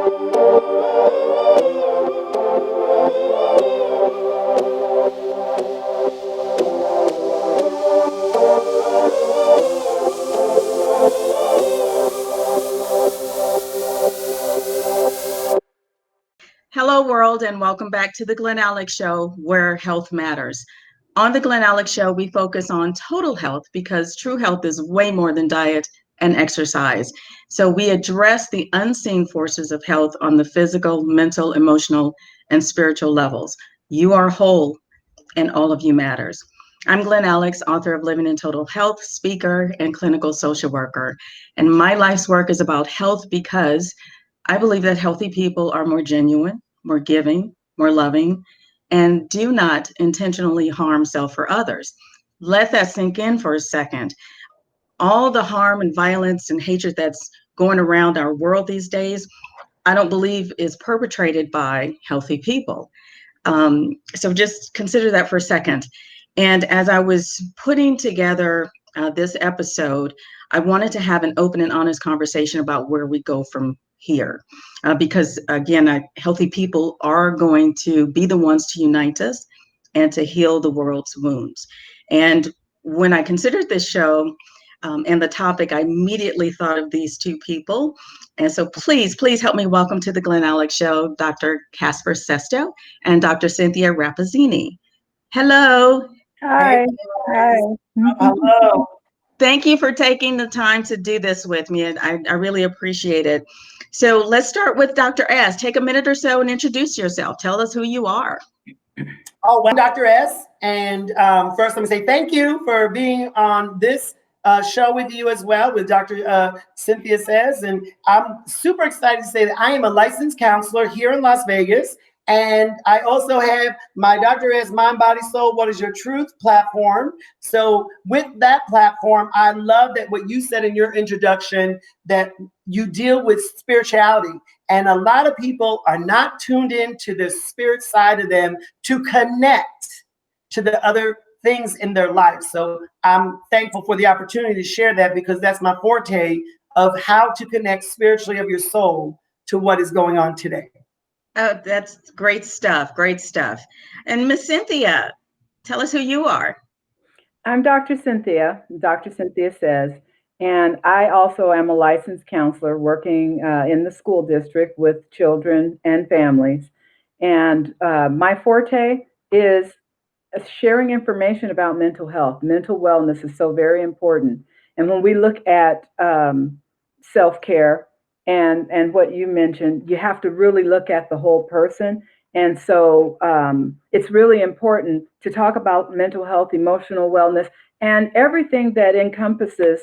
Hello, world, and welcome back to the Glen Alex Show, where health matters. On the Glen Alex Show, we focus on total health because true health is way more than diet and exercise. So we address the unseen forces of health on the physical, mental, emotional, and spiritual levels. You are whole, and all of you matters. I'm Glen Alex, author of Living in Total Health, speaker, and clinical social worker. And my life's work is about health because I believe that healthy people are more genuine, more giving, more loving, and do not intentionally harm self or others. Let that sink in for a second. All the harm and violence and hatred that's going around our world these days, I don't believe is perpetrated by healthy people. So just consider that for a second. And as I was putting together this episode, I wanted to have an open and honest conversation about where we go from here. Because again, healthy people are going to be the ones to unite us and to heal the world's wounds. And when I considered this show and the topic, I immediately thought of these two people. And so please help me welcome to the Glen Alex Show, Dr. Casper Sesto and Dr. Cynthia Rapazzini. Hello. Hi. Hi. Hello. Thank you for taking the time to do this with me. I really appreciate it. So let's start with Dr. S. Take a minute or so and introduce yourself. Tell us who you are. Oh, well, I'm Dr. S. And first, let me say thank you for being on this show with you as well, with Dr. Cynthia Says. And I'm super excited to say that I am a licensed counselor here in Las Vegas. And I also have my Dr. S Mind, Body, Soul, What is Your Truth platform. So with that platform, I love that what you said in your introduction, that you deal with spirituality. And a lot of people are not tuned in to the spirit side of them to connect to the other things in their life. So I'm thankful for the opportunity to share that, because that's my forte of how to connect spiritually of your soul to what is going on today. Oh, that's great stuff. Great stuff. And Miss Cynthia, tell us who you are. I'm Dr. Cynthia Says, and I also am a licensed counselor working in the school district with children and families. And my forte is sharing information about mental health. Mental wellness is so very important. And when we look at self-care, and what you mentioned, you have to really look at the whole person. And so it's really important to talk about mental health, emotional wellness, and everything that encompasses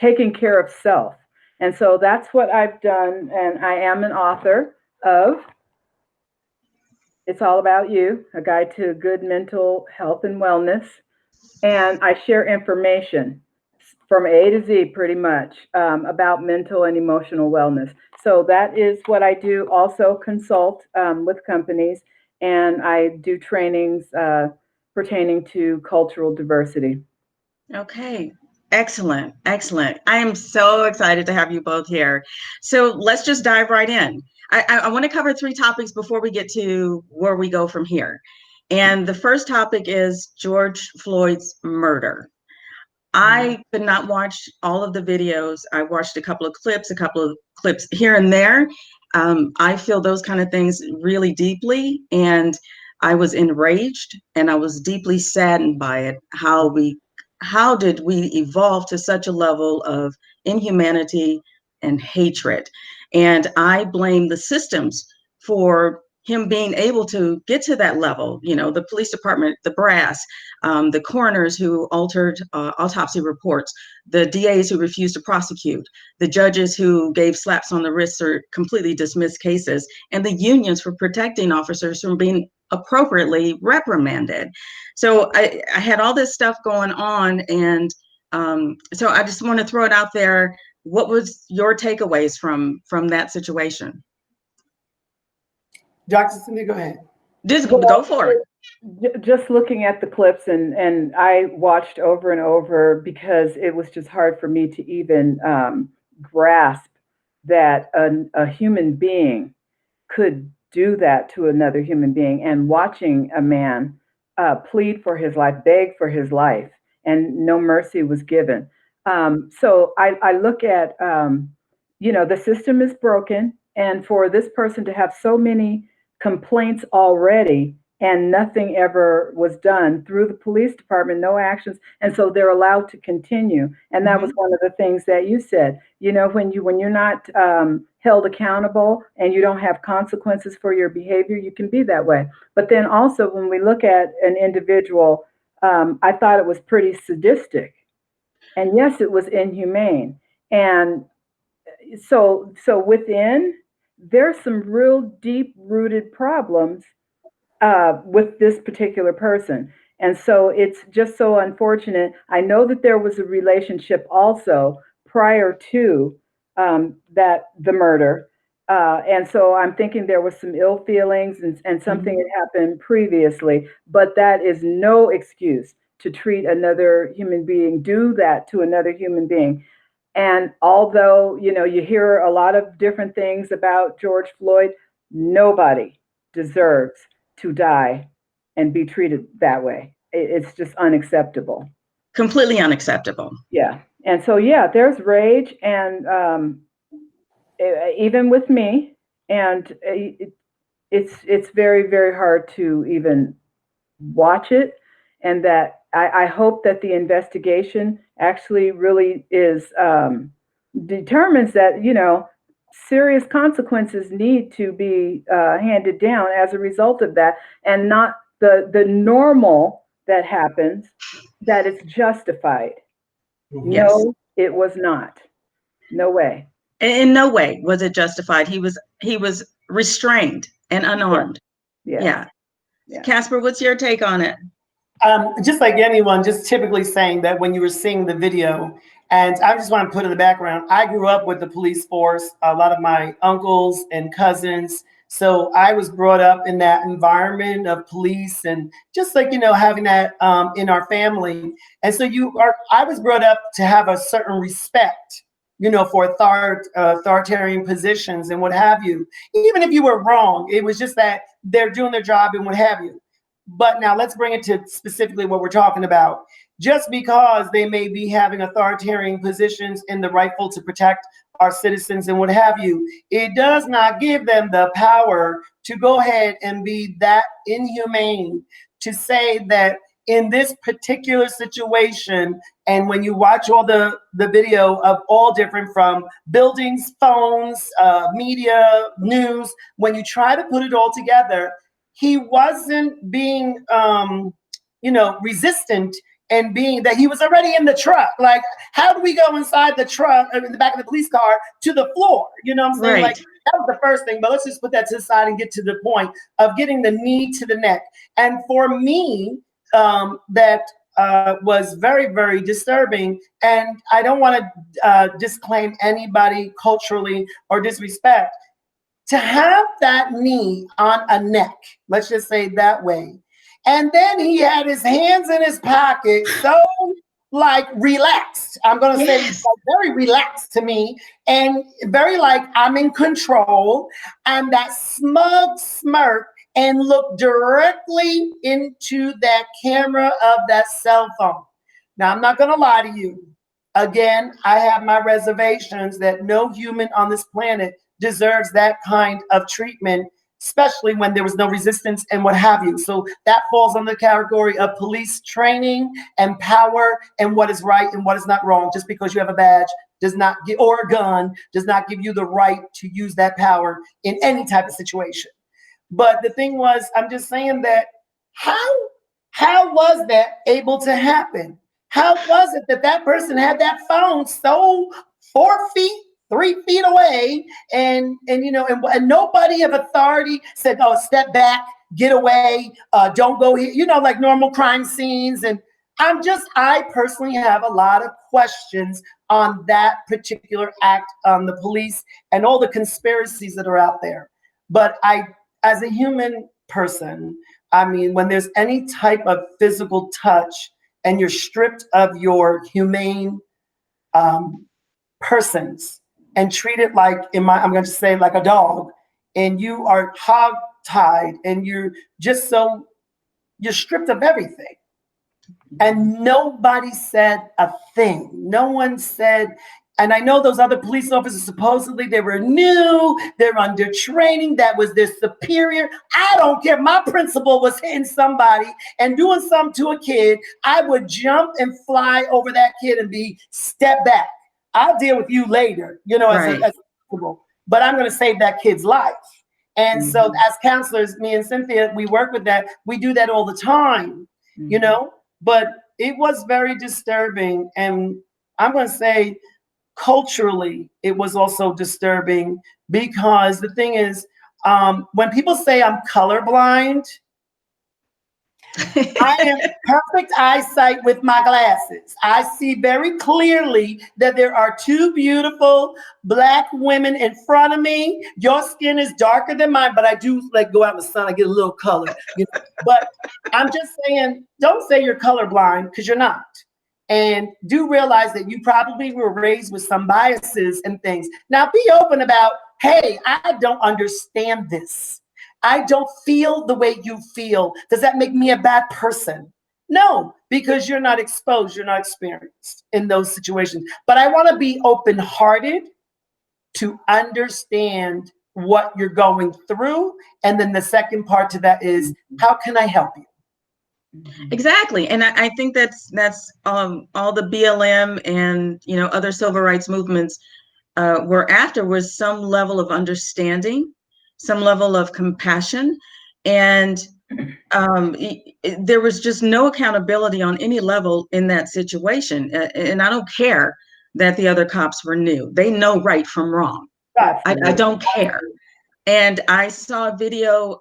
taking care of self. And so that's what I've done. And I am an author of It's All About You, A Guide to Good Mental Health and Wellness. And I share information from A to Z, pretty much, about mental and emotional wellness. So that is what I do. Also consult with companies, and I do trainings pertaining to cultural diversity. Okay. Excellent. Excellent. I am so excited to have you both here. So let's just dive right in. I want to cover three topics before we get to where we go from here. And the first topic is George Floyd's murder. I could not watch all of the videos. I watched a couple of clips here and there. I feel those kind of things really deeply, and I was enraged and I was deeply saddened by it. How did we evolve to such a level of inhumanity and hatred? And I blame the systems for him being able to get to that level. You know, the police department, the brass, the coroners who altered autopsy reports, the DAs who refused to prosecute, the judges who gave slaps on the wrists or completely dismissed cases, and the unions for protecting officers from being appropriately reprimanded. So I had all this stuff going on, and so I just want to throw it out there. What was your takeaways from that situation? Dr. Cindy, go ahead. Just go for it. Just looking at the clips, and I watched over and over because it was just hard for me to even grasp that a human being could do that to another human being, and watching a man plead for his life, beg for his life, and no mercy was given. So I look at, the system is broken, and for this person to have so many complaints already and nothing ever was done through the police department, no actions, and so they're allowed to continue. And that was one of the things that you said. When you're not held accountable and you don't have consequences for your behavior, you can be that way. But then also, when we look at an individual, I thought it was pretty sadistic, and yes, it was inhumane. And so within, there's some real deep rooted problems with this particular person. And so it's just so unfortunate. I know that there was a relationship also prior to the murder. And so I'm thinking there was some ill feelings, and something had happened previously, but that is no excuse to treat another human being, do that to another human being. And although, you hear a lot of different things about George Floyd, nobody deserves to die and be treated that way. It's just unacceptable. Completely unacceptable. Yeah. And so, there's rage, and even with me, and it's very, very hard to even watch it. And that I hope that the investigation actually really is determines that, serious consequences need to be handed down as a result of that, and not the normal that happens, that it's justified. Yes. No, it was not. No way. In no way was it justified. He was restrained and unarmed. Yeah. Casper, what's your take on it? Just like anyone, just typically saying that when you were seeing the video, and I just want to put in the background, I grew up with the police force, a lot of my uncles and cousins. So I was brought up in that environment of police, and just like, having that in our family. And so I was brought up to have a certain respect, for authoritarian positions and what have you. Even if you were wrong, it was just that they're doing their job and what have you. But now let's bring it to specifically what we're talking about. Just because they may be having authoritarian positions in the rightful to protect our citizens and what have you, it does not give them the power to go ahead and be that inhumane to say that in this particular situation, and when you watch all the video of all different, from buildings, phones, media, news, when you try to put it all together, he wasn't being, resistant, and being that he was already in the truck. Like, how do we go inside the truck, in the back of the police car, to the floor? You know what I'm saying? Right. Like, that was the first thing, but let's just put that to the side and get to the point of getting the knee to the neck. And for me, that was very, very disturbing. And I don't want to disclaim anybody culturally or disrespect. To have that knee on a neck, let's just say that way. And then he had his hands in his pocket, so relaxed. I'm going to say very relaxed to me, and very I'm in control, and that smug smirk, and look directly into that camera of that cell phone. Now, I'm not going to lie to you. Again, I have my reservations that no human on this planet deserves that kind of treatment, especially when there was no resistance and what have you. So that falls under the category of police training and power, and what is right and what is not wrong. Just because you have a badge does not give, or a gun does not give you the right to use that power in any type of situation. But the thing was, I'm just saying that how was that able to happen? How was it that that person had that phone so 4 feet, 3 feet away, and nobody of authority said, "Oh, step back, get away, don't go here," like normal crime scenes. And I personally have a lot of questions on that particular act on the police and all the conspiracies that are out there. But as a human person, I mean, when there's any type of physical touch and you're stripped of your humane persons, and treated like, I'm going to say like a dog, and you are hog-tied, and you're stripped of everything. And nobody said a thing. No one said, and I know those other police officers, supposedly they were new, they're under training, that was their superior. I don't care. My principal was hitting somebody and doing something to a kid. I would jump and fly over that kid and be step back. I'll deal with you later, as a principal, but I'm going to save that kid's life. And so as counselors, me and Cynthia, we work with that. We do that all the time, but it was very disturbing. And I'm going to say, culturally, it was also disturbing, because the thing is, when people say I'm colorblind, I am perfect eyesight with my glasses. I see very clearly that there are two beautiful Black women in front of me. Your skin is darker than mine, but I do like go out in the sun. I get a little color. But I'm just saying, don't say you're colorblind, because you're not. And do realize that you probably were raised with some biases and things. Now be open about, hey, I don't understand this. I don't feel the way you feel. Does that make me a bad person? No, because you're not exposed, you're not experienced in those situations. But I want to be open-hearted to understand what you're going through. And then the second part to that is, how can I help you? Exactly. And I think that's all the BLM and, other civil rights movements were after, was some level of understanding, some level of compassion. And there was just no accountability on any level in that situation. And I don't care that the other cops were new. They know right from wrong. I don't care. And I saw a video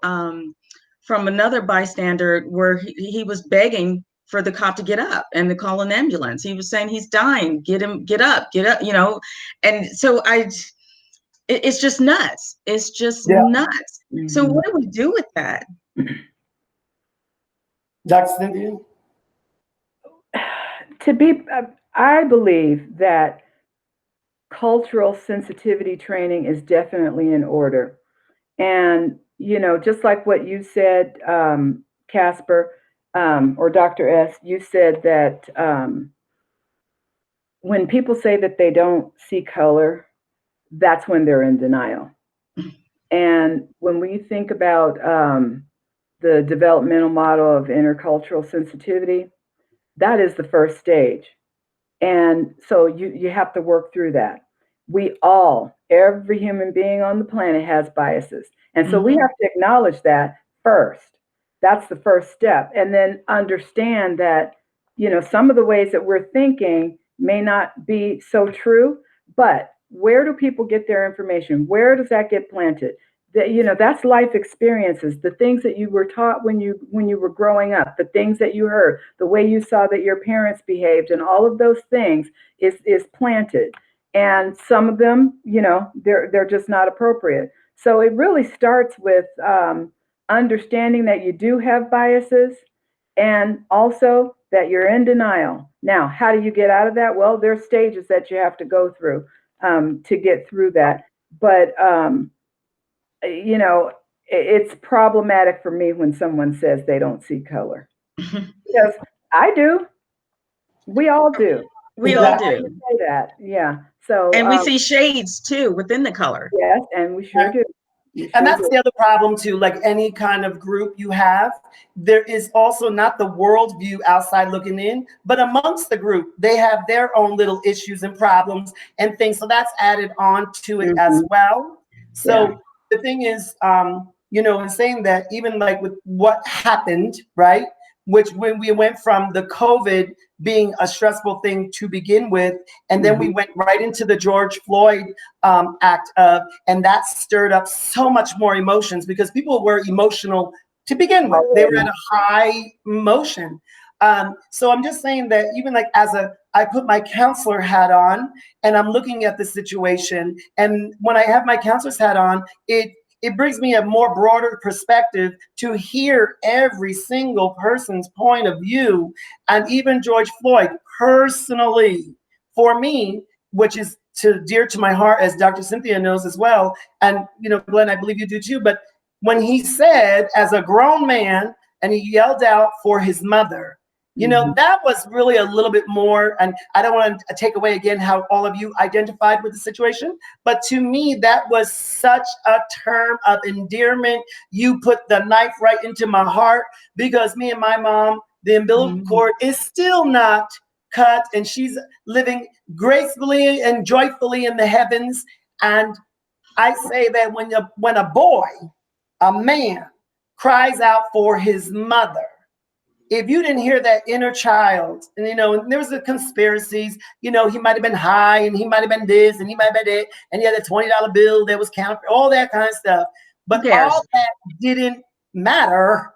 from another bystander where he was begging for the cop to get up and to call an ambulance. He was saying he's dying, get up, And so it's just nuts. It's just nuts. So what do we do with that? Dr. Cynthia? I believe that cultural sensitivity training is definitely in order. And just like what you said, Casper, or Dr. S, you said that when people say that they don't see color, that's when they're in denial. And when we think about the developmental model of intercultural sensitivity, that is the first stage. And so you have to work through that. Every human being on the planet has biases. And so we have to acknowledge that first. That's the first step. And then understand that, some of the ways that we're thinking may not be so true, but where do people get their information? Where does that get planted? That's life experiences, the things that you were taught when you were growing up, the things that you heard, the way you saw that your parents behaved, and all of those things is planted. And some of them, they're just not appropriate. So it really starts with understanding that you do have biases, and also that you're in denial. Now, how do you get out of that? Well, there's stages that you have to go through to get through that. But it's problematic for me when someone says they don't see color, because I do. We all do. We all do. Say that, yeah. So, and we see shades too within the color. Yes, and we sure do. And that's the other problem too, like any kind of group you have, there is also not the worldview outside looking in, but amongst the group, they have their own little issues and problems and things. So that's added on to it as well. So the thing is, in saying that, even like with what happened, right? Which when we went from the COVID being a stressful thing to begin with, and then we went right into the George Floyd act of, and that stirred up so much more emotions, because people were emotional to begin with. They were at a high emotion. So I'm just saying that even like I put my counselor hat on and I'm looking at the situation, and when I have my counselor's hat on, it brings me a more broader perspective to hear every single person's point of view. And even George Floyd personally, for me, which is dear to my heart, as Dr. Cynthia knows as well. And, Glenn, I believe you do too. But when he said, as a grown man, and he yelled out for his mother, that was really a little bit more, and I don't want to take away again how all of you identified with the situation, but to me, that was such a term of endearment. You put the knife right into my heart, because me and my mom, the umbilical cord is still not cut, and she's living gracefully and joyfully in the heavens. And I say that when a boy, a man, cries out for his mother, if you didn't hear that inner child, and there was the conspiracies, he might have been high, and he might have been this, and he might have been that, and he had a $20 bill that was counterfeit, all that kind of stuff. But all that didn't matter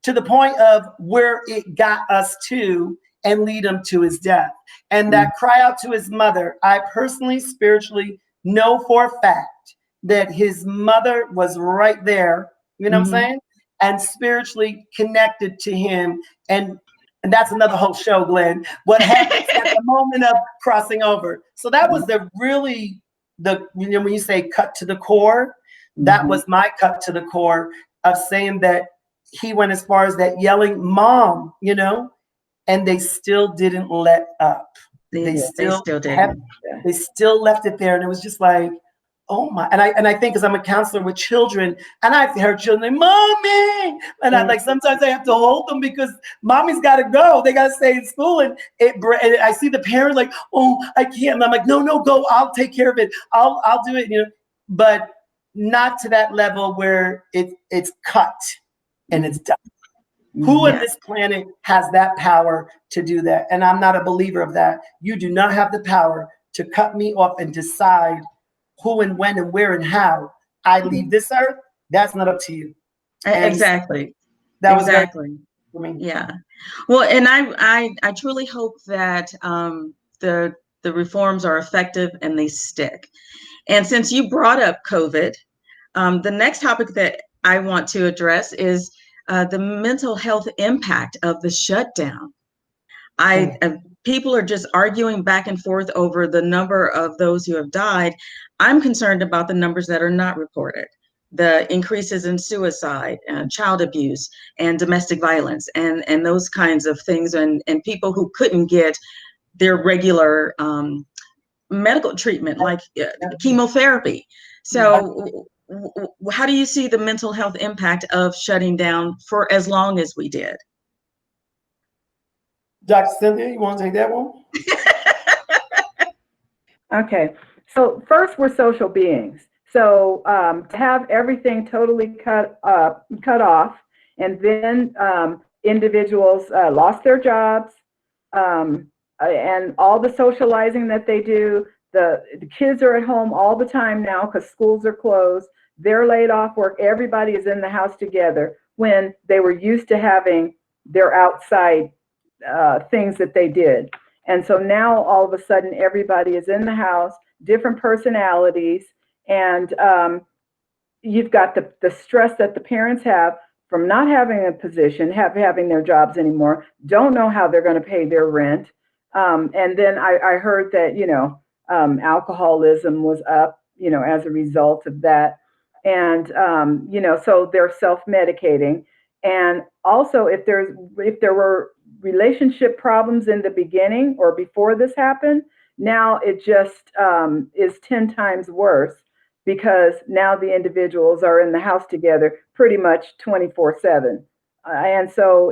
to the point of where it got us to and lead him to his death. And that cry out to his mother, I personally, spiritually know for a fact that his mother was right there, what I'm saying? And spiritually connected to him. And that's another whole show, Glenn, what happens at the moment of crossing over. So that was when you say cut to the core, that was my cut to the core of saying that he went as far as that yelling, "Mom," and they still didn't let up. They still didn't. They still left it there. And it was just like, oh my, and I think, because I'm a counselor with children, and I've heard children, "Mommy," and I sometimes I have to hold them, because mommy's got to go. They got to stay in school, and I see the parents like, "Oh, I can't." And I'm like, no, go. I'll take care of it. I'll do it. But not to that level where it's cut and it's done. Who on this planet has that power to do that? And I'm not a believer of that. You do not have the power to cut me off and decide who and when and where and how I leave this earth. That's not up to you. And exactly. That was exactly for me. Yeah. Well, and I truly hope that the reforms are effective and they stick. And since you brought up COVID, the next topic that I want to address is the mental health impact of the shutdown. People are just arguing back and forth over the number of those who have died. I'm concerned about the numbers that are not reported, the increases in suicide, child abuse, and domestic violence, and those kinds of things, and people who couldn't get their regular medical treatment, like chemotherapy. So how do you see the mental health impact of shutting down for as long as we did? Dr. Cynthia, you want to take that one? Okay. So first, we're social beings. So to have everything totally cut off, and then individuals lost their jobs, and all the socializing that they do. The kids are at home all the time now because schools are closed. They're laid off work. Everybody is in the house together, when they were used to having their outside things that they did. And so now all of a sudden everybody is in the house, different personalities, and you've got the stress that the parents have from not having a position, having their jobs anymore, don't know how they're going to pay their rent. And then I heard that, alcoholism was up, as a result of that. And, so they're self-medicating. And also, if there were relationship problems in the beginning or before this happened, now it just is 10 times worse, because now the individuals are in the house together pretty much 24/7. And so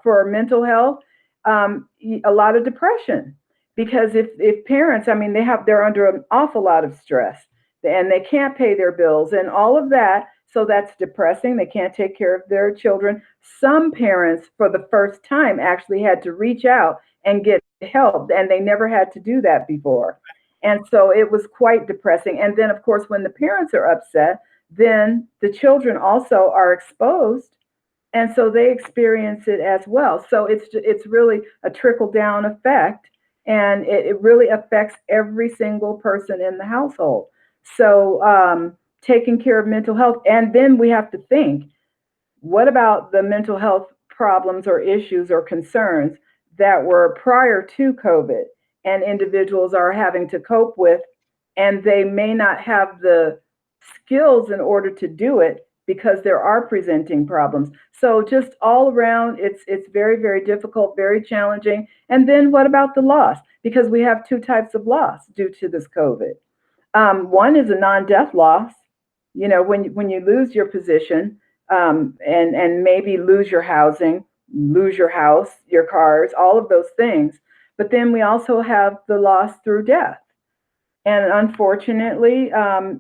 for mental health, a lot of depression, because if parents, they're under an awful lot of stress, and they can't pay their bills and all of that. So that's depressing. They can't take care of their children. Some parents, for the first time, actually had to reach out and get help, and they never had to do that before. And so it was quite depressing. And then, of course, when the parents are upset, then the children also are exposed, and so they experience it as well. So it's really a trickle-down effect, and it really affects every single person in the household. So taking care of mental health. And then we have to think, what about the mental health problems or issues or concerns that were prior to COVID and individuals are having to cope with and they may not have the skills in order to do it because there are presenting problems. So just all around, it's very, very difficult, very challenging. And then what about the loss? Because we have two types of loss due to this COVID. One is a non-death loss. You know, when you lose your position, and maybe lose your housing, lose your house, your cars, all of those things. But then we also have the loss through death. And unfortunately,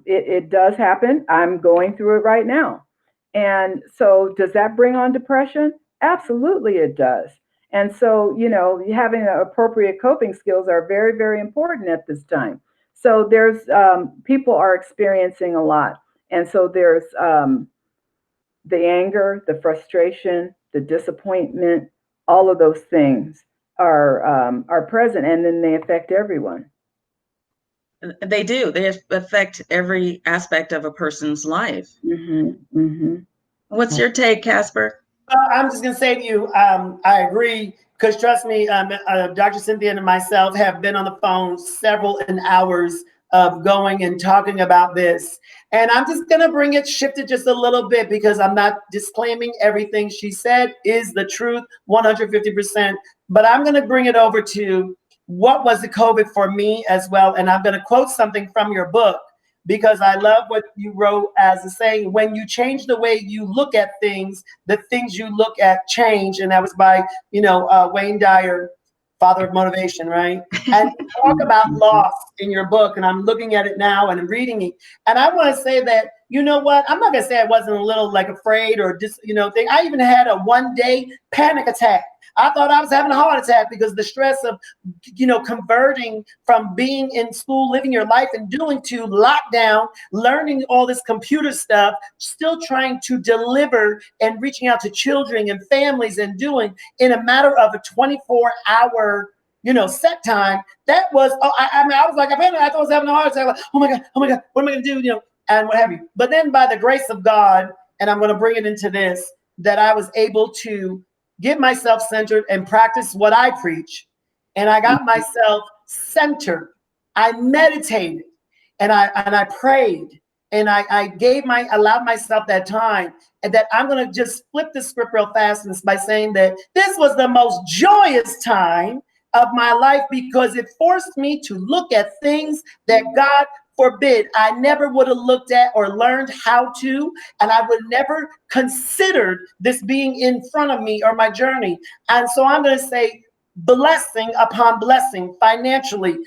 it does happen. I'm going through it right now. And so does that bring on depression? Absolutely, it does. And so, you know, having appropriate coping skills are very, very important at this time. So there's people are experiencing a lot. And so there's the anger, the frustration, the disappointment, all of those things are present, and then they affect everyone. They do. They affect every aspect of a person's life. Mm-hmm, mm-hmm. What's your take, Casper? I'm just going to say to you, I agree, because trust me, Dr. Cynthia and myself have been on the phone several hours of going and talking about this. And I'm just going to shift it just a little bit, because I'm not disclaiming everything she said is the truth, 150%. But I'm going to bring it over to what was the COVID for me as well. And I'm going to quote something from your book, because I love what you wrote as a saying: when you change the way you look at things, the things you look at change. And that was by, Wayne Dyer, father of motivation, right? And you talk about loss in your book, and I'm looking at it now and I'm reading it. And I want to say that, you know what? I'm not going to say I wasn't a little afraid or just, thing. I even had a 1-day panic attack. I thought I was having a heart attack because the stress of, converting from being in school, living your life and doing to lockdown, learning all this computer stuff, still trying to deliver and reaching out to children and families and doing in a matter of a 24-hour, set time. That was, I was like, I thought I was having a heart attack. Like, oh my God, what am I going to do? And what have you. But then by the grace of God, and I'm going to bring it into this, that I was able to get myself centered and practice what I preach. And I got myself centered. I meditated and I prayed, and I allowed myself that time, and that I'm going to just flip the script real fast by saying that this was the most joyous time of my life, because it forced me to look at things that God forbid I never would have looked at or learned how to, and I would never considered this being in front of me or my journey. And so I'm going to say blessing upon blessing, financially,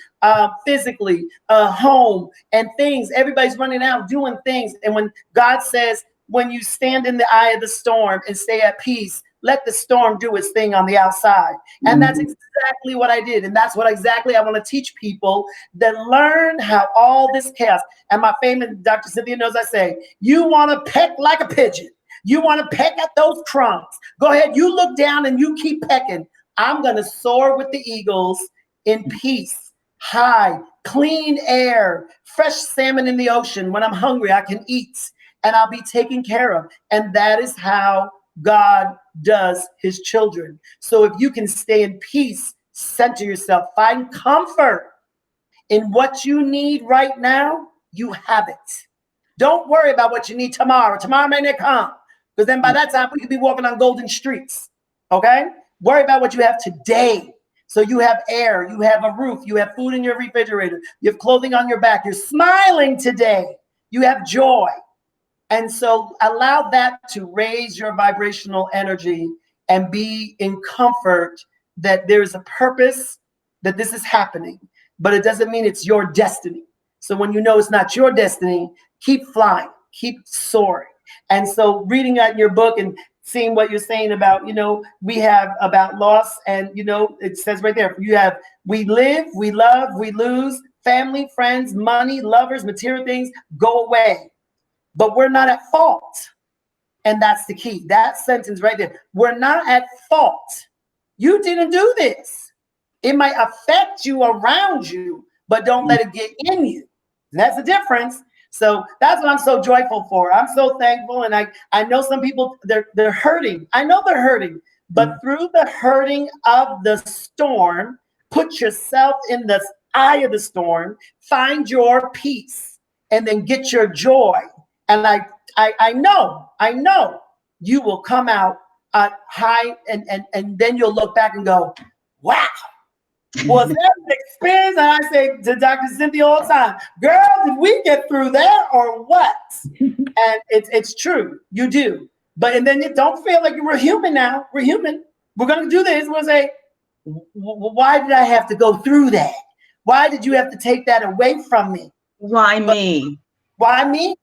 physically, home and things. Everybody's running out doing things. And when God says, when you stand in the eye of the storm and stay at peace, let the storm do its thing on the outside. And that's exactly what I did. And that's what exactly I want to teach people, that learn how all this chaos. And my famous Dr. Cynthia knows I say, you want to peck like a pigeon. You want to peck at those crumbs. Go ahead. You look down and you keep pecking. I'm going to soar with the eagles in peace, high, clean air, fresh salmon in the ocean. When I'm hungry, I can eat and I'll be taken care of. And that is how God does his children. So if you can stay in peace, center yourself, find comfort in what you need right now, you have it. Don't worry about what you need tomorrow. Tomorrow may not come, because then by that time we could be walking on golden streets. Okay? Worry about what you have today. So you have air, you have a roof, you have food in your refrigerator, you have clothing on your back, you're smiling today, you have joy. And so allow that to raise your vibrational energy and be in comfort that there is a purpose, that this is happening, but it doesn't mean it's your destiny. So when you know it's not your destiny, keep flying, keep soaring. And so reading out your book and seeing what you're saying about, we have about loss, and, it says right there, we live, we love, we lose, family, friends, money, lovers, material things go away. But we're not at fault. And that's the key. That sentence right there. We're not at fault. You didn't do this. It might affect you around you, but don't let it get in you. And that's the difference. So that's what I'm so joyful for. I'm so thankful. And I know some people, they're hurting. I know they're hurting. But through the hurting of the storm, put yourself in the eye of the storm, find your peace, and then get your joy. And I know you will come out high, and then you'll look back and go, wow, was that an experience? And I say to Dr. Cynthia all the time, girl, did we get through that or what? And it's true, you do. But and then you don't feel like we're human now. We're human. We're going to do this. We're going to say, why did I have to go through that? Why did you have to take that away from me? Why me? Why me?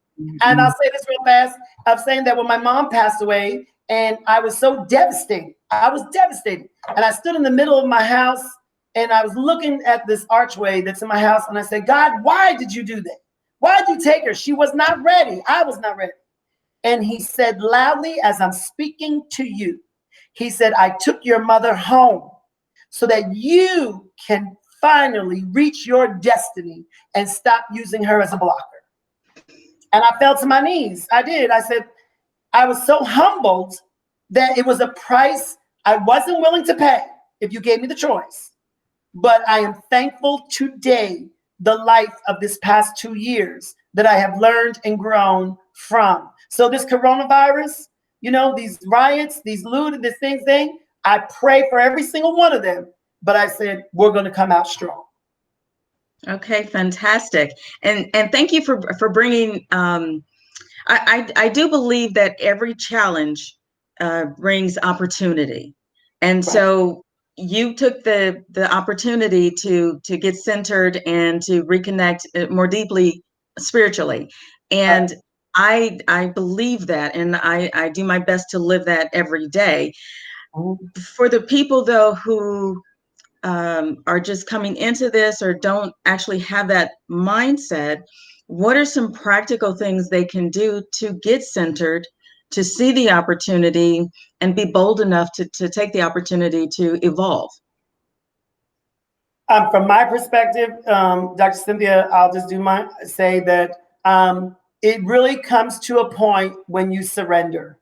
And I'll say this real fast. I'm saying that when my mom passed away, and I was so devastated. I was devastated. And I stood in the middle of my house, and I was looking at this archway that's in my house, and I said, God, why did you do that? Why did you take her? She was not ready. I was not ready. And he said loudly, as I'm speaking to you, he said, I took your mother home so that you can finally reach your destiny and stop using her as a blocker. And I fell to my knees. I did. I said, I was so humbled that it was a price I wasn't willing to pay if you gave me the choice. But I am thankful today, the life of this past 2 years that I have learned and grown from. So this coronavirus, you know, these riots, these loot, this thing, I pray for every single one of them. But I said, we're going to come out strong. Okay, fantastic. And thank you for bringing, I do believe that every challenge brings opportunity. And so you took the opportunity to get centered and to reconnect more deeply spiritually. And I believe that, and I do my best to live that every day. For the people, though, who are just coming into this or don't actually have that mindset, what are some practical things they can do to get centered, to see the opportunity, and be bold enough to take the opportunity to evolve? From my perspective, Dr. Cynthia, I'll just say that it really comes to a point when you surrender.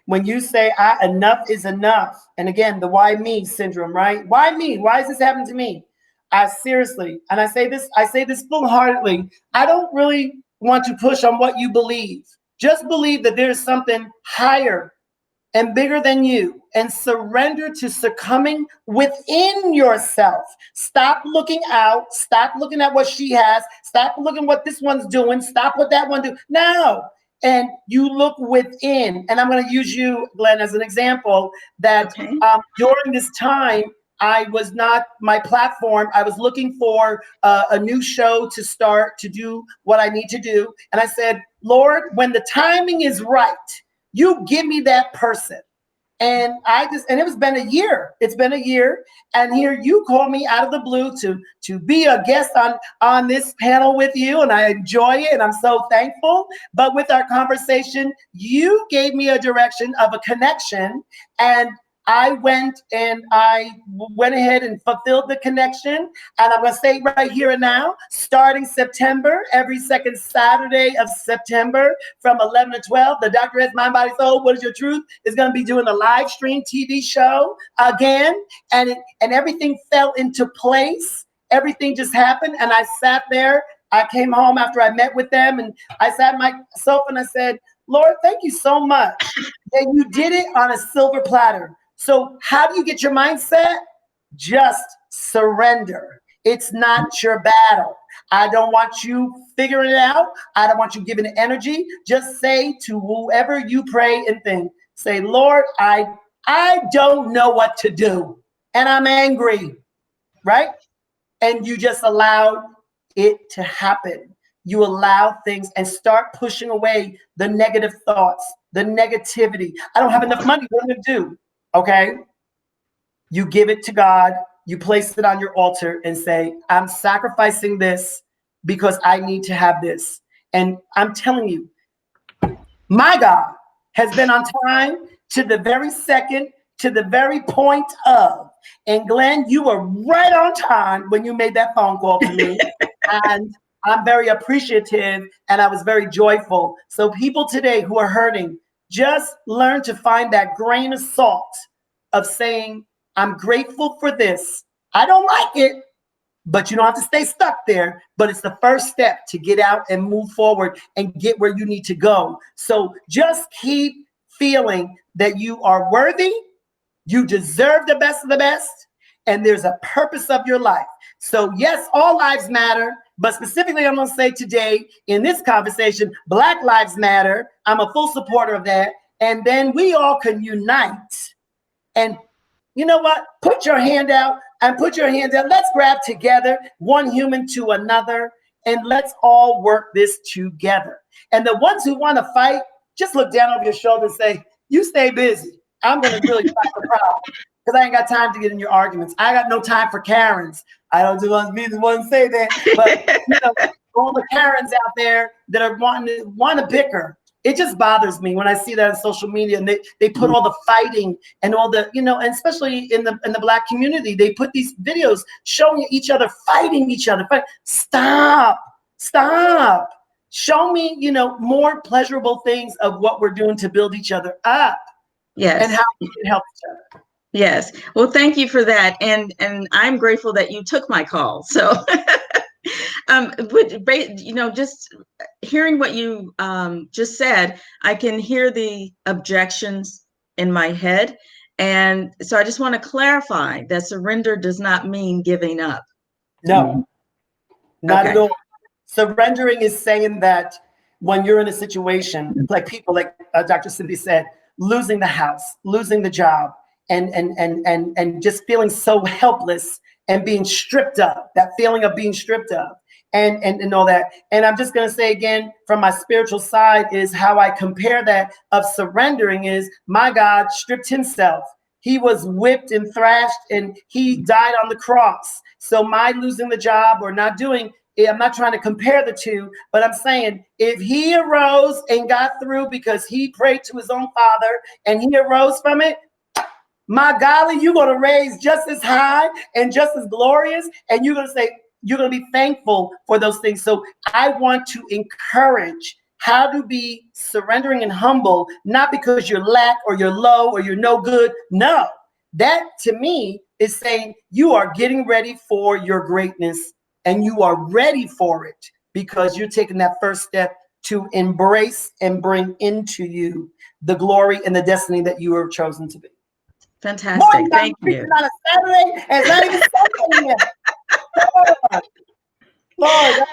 When you say, enough is enough. And again, the why me syndrome, right? Why me? Why is this happening to me? I seriously, and I say this full-heartedly, I don't really want to push on what you believe. Just believe that there's something higher and bigger than you, and surrender to succumbing within yourself. Stop looking out. Stop looking at what she has. Stop looking what this one's doing. Stop what that one do. No. And you look within. And I'm going to use you, Glenn, as an example that during this time, I was not my platform. I was looking for a new show to start to do what I need to do. And I said, Lord, when the timing is right, you give me that person. And it's been a year. It's been a year. And here you call me out of the blue to be a guest on this panel with you. And I enjoy it. And I'm so thankful. But with our conversation, you gave me a direction of a connection. And I went ahead and fulfilled the connection. And I'm going to say right here and now, starting September, every second Saturday of September from 11 to 12, the Dr. S Mind, Body, Soul, What is Your Truth is going to be doing a live stream TV show again. And everything fell into place. Everything just happened. And I sat there. I came home after I met with them, and I sat myself and I said, Lord, thank you so much that you did it on a silver platter. So how do you get your mindset? Just surrender. It's not your battle. I don't want you figuring it out. I don't want you giving it energy. Just say to whoever you pray and think, say, Lord, I don't know what to do, and I'm angry, right? And you just allow it to happen. You allow things and start pushing away the negative thoughts, the negativity. I don't have enough money. What am I going to do? Okay, you give it to God, you place it on your altar and say, I'm sacrificing this because I need to have this. And I'm telling you, my God has been on time to the very second, to the very point of. And Glenn, you were right on time when you made that phone call to me. And I'm very appreciative, and I was very joyful. So people today who are hurting, just learn to find that grain of salt of saying, I'm grateful for this. I don't like it, but you don't have to stay stuck there. But it's the first step to get out and move forward and get where you need to go. So just keep feeling that you are worthy, you deserve the best of the best, and there's a purpose of your life. So yes, all lives matter, but specifically I'm going to say today in this conversation, Black Lives Matter. I'm a full supporter of that. And then we all can unite. And you know what? Put your hand out and put your hands out. Let's grab together, one human to another, and let's all work this together. And the ones who want to fight, just look down over your shoulder and say, you stay busy. I'm going to really fight the problem because I ain't got time to get in your arguments. I got no time for Karens. I don't want to be the one to say that, but you know, all the Karens out there that are want to bicker. It just bothers me when I see that on social media, and they put all the fighting and all the, you know, and especially in the Black community, they put these videos showing each other fighting each other. Stop. Show me, you know, more pleasurable things of what we're doing to build each other up. Yes. And how we can help each other. Yes. Well, thank you for that. And I'm grateful that you took my call. So, you know, just hearing what you just said, I can hear the objections in my head. And so I just want to clarify that surrender does not mean giving up. No, not at all. Surrendering is saying that when you're in a situation, like people, like Dr. Cynthia said, losing the house, losing the job, and just feeling so helpless and being stripped of, that feeling of being stripped of, and all that. And I'm just going to say again, from my spiritual side, is how I compare that of surrendering is my God stripped himself. He was whipped and thrashed and he died on the cross. So my losing the job or not doing, I'm not trying to compare the two, but I'm saying if he arose and got through because he prayed to his own Father and he arose from it, my golly, you're going to raise just as high and just as glorious. And you're going to say, you're going to be thankful for those things. So I want to encourage how to be surrendering and humble, not because you're lack or you're low or you're no good. No, that to me is saying you are getting ready for your greatness. And you are ready for it because you're taking that first step to embrace and bring into you the glory and the destiny that you were chosen to be. Fantastic. Thank you. On a Saturday, and not even Sunday yet. Lord.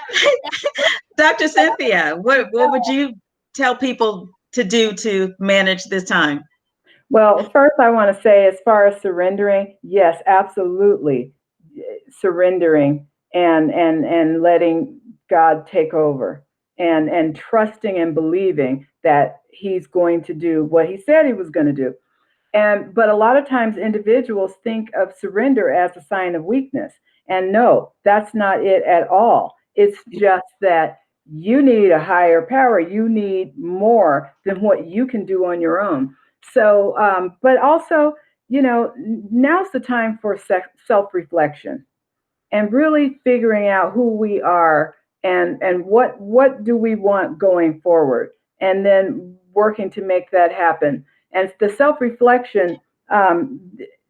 Dr. Cynthia, what would you tell people to do to manage this time? Well, first I want to say, as far as surrendering, yes, absolutely. Surrendering and letting God take over and trusting and believing that he's going to do what he said he was going to do. But a lot of times individuals think of surrender as a sign of weakness. And no, that's not it at all. It's just that you need a higher power. You need more than what you can do on your own. So, but also, you know, now's the time for self-reflection and really figuring out who we are and what do we want going forward, and then working to make that happen. And the self-reflection,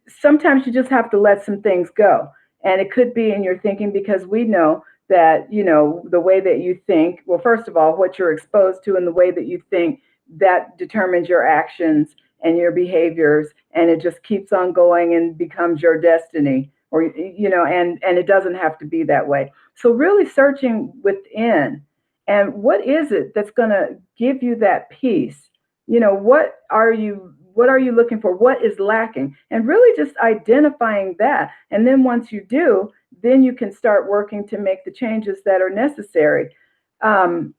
sometimes you just have to let some things go. And it could be in your thinking, because we know that, you know, the way that you think, well, first of all, what you're exposed to and the way that you think, that determines your actions and your behaviors. And it just keeps on going and becomes your destiny. Or, you know, and it doesn't have to be that way. So really searching within, and what is it that's going to give you that peace? You know, what are you looking for? What is lacking? And really just identifying that. And then once you do, then you can start working to make the changes that are necessary. And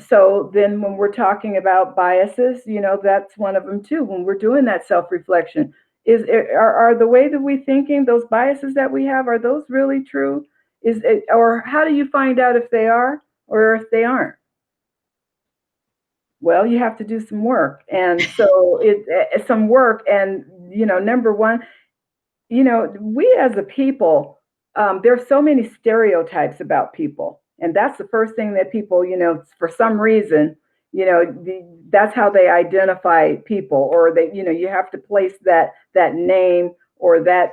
so then when we're talking about biases, you know, that's one of them too. When we're doing that self-reflection, are the way that we're thinking, those biases that we have, are those really true? Or how do you find out if they are or if they aren't? Well, you have to do some work. And so it's some work. And, you know, number one, you know, we as a people, there's so many stereotypes about people. And that's the first thing that people, you know, for some reason, you know, that's how they identify people, or they, you know, you have to place that name or that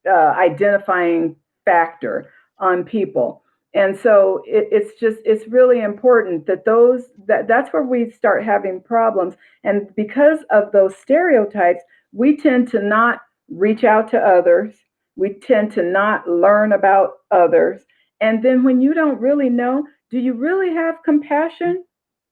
identifying factor on people. And so it's really important that that's where we start having problems. And because of those stereotypes, we tend to not reach out to others. We tend to not learn about others. And then when you don't really know, do you really have compassion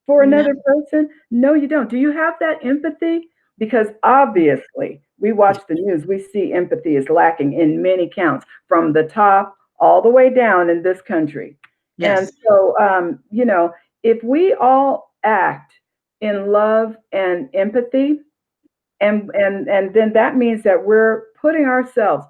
for another person? No, you don't. Do you have that empathy? Because obviously, we watch the news, we see empathy is lacking in many counts, from the top all the way down in this country. Yes. And so, if we all act in love and empathy, and then that means that we're putting ourselves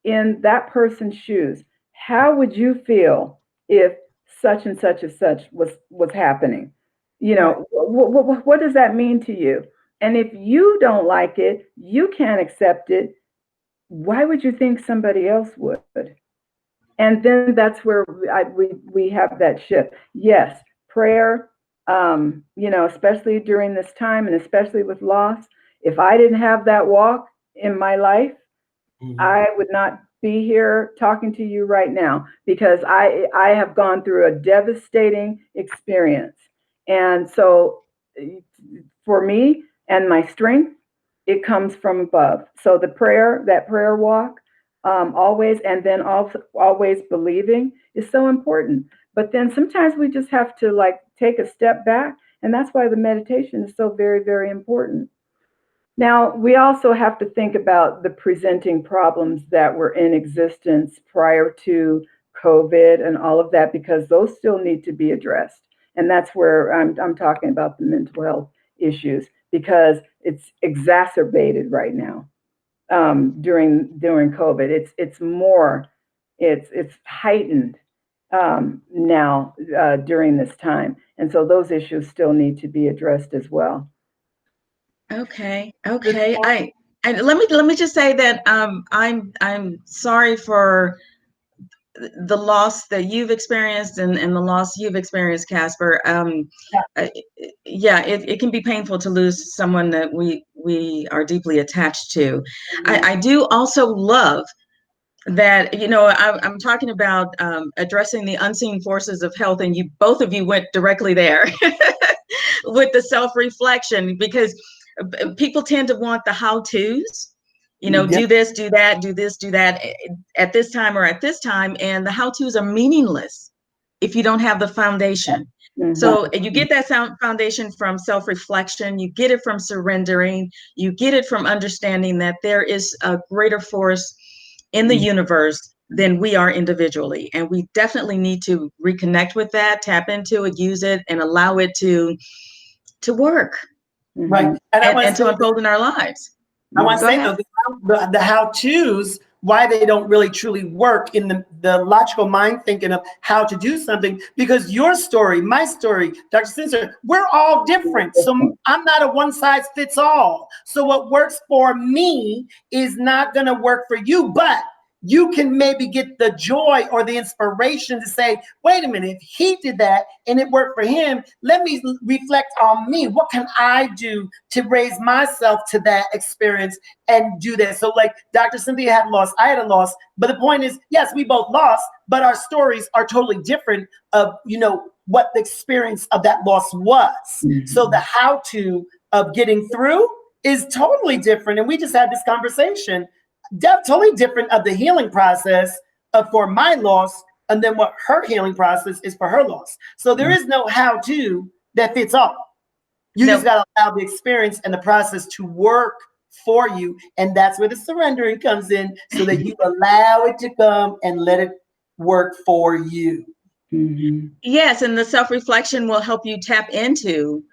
in that person's shoes. How would you feel if such and such and such was happening? What does that mean to you? And if you don't like it, you can't accept it, why would you think somebody else would? And then that's where we have that shift. Yes, prayer, especially during this time and especially with loss. If I didn't have that walk in my life, I would not be here talking to you right now, because I have gone through a devastating experience. And so for me and my strength, it comes from above. So that prayer walk, always, and then also always believing, is so important. But then sometimes we just have to take a step back, and that's why the meditation is so very, very important. Now, we also have to think about the presenting problems that were in existence prior to COVID and all of that, because those still need to be addressed. And that's where I'm talking about the mental health issues, because it's exacerbated right now during COVID. It's heightened now during this time, and so those issues still need to be addressed as well. Okay. And let me just say that I'm sorry for the loss that you've experienced and the loss you've experienced, Casper. It can be painful to lose someone that we are deeply attached to. I do also love that, I'm talking about addressing the unseen forces of health, and both of you went directly there with the self-reflection, because people tend to want the how-tos. Do this, do that, do this, do that at this time or at this time. And the how-tos are meaningless if you don't have the foundation. So you get that foundation from self-reflection, you get it from surrendering, you get it from understanding that there is a greater force in the universe than we are individually. And we definitely need to reconnect with that, tap into it, use it, and allow it to work. Right. And to unfold in our lives. I want to say, though, the how-tos, why they don't really truly work in the logical mind thinking of how to do something, because your story, my story, Dr. Cynthia, we're all different. So I'm not a one-size-fits-all. So what works for me is not going to work for you, but you can maybe get the joy or the inspiration to say, wait a minute, if he did that and it worked for him, let me reflect on me. What can I do to raise myself to that experience and do that? So like Dr. Cynthia had lost, I had a loss, but the point is, yes, we both lost, but our stories are totally different of, what the experience of that loss was. So the how-to of getting through is totally different. And we just had this conversation. Totally different of the healing process for my loss, and then what her healing process is for her loss. So there is no how-to that fits all. You just got to allow the experience and the process to work for you. And that's where the surrendering comes in, so that you allow it to come and let it work for you. Yes, and the self-reflection will help you tap into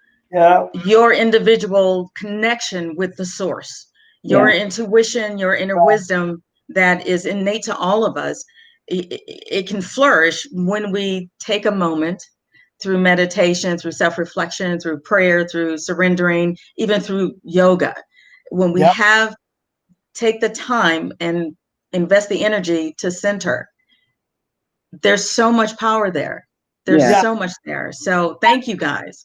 your individual connection with the source. Your intuition, your inner wisdom that is innate to all of us, it can flourish when we take a moment through meditation, through self-reflection, through prayer, through surrendering, even through yoga. When we take the time and invest the energy to center, there's so much power there. There's so much there. So thank you guys.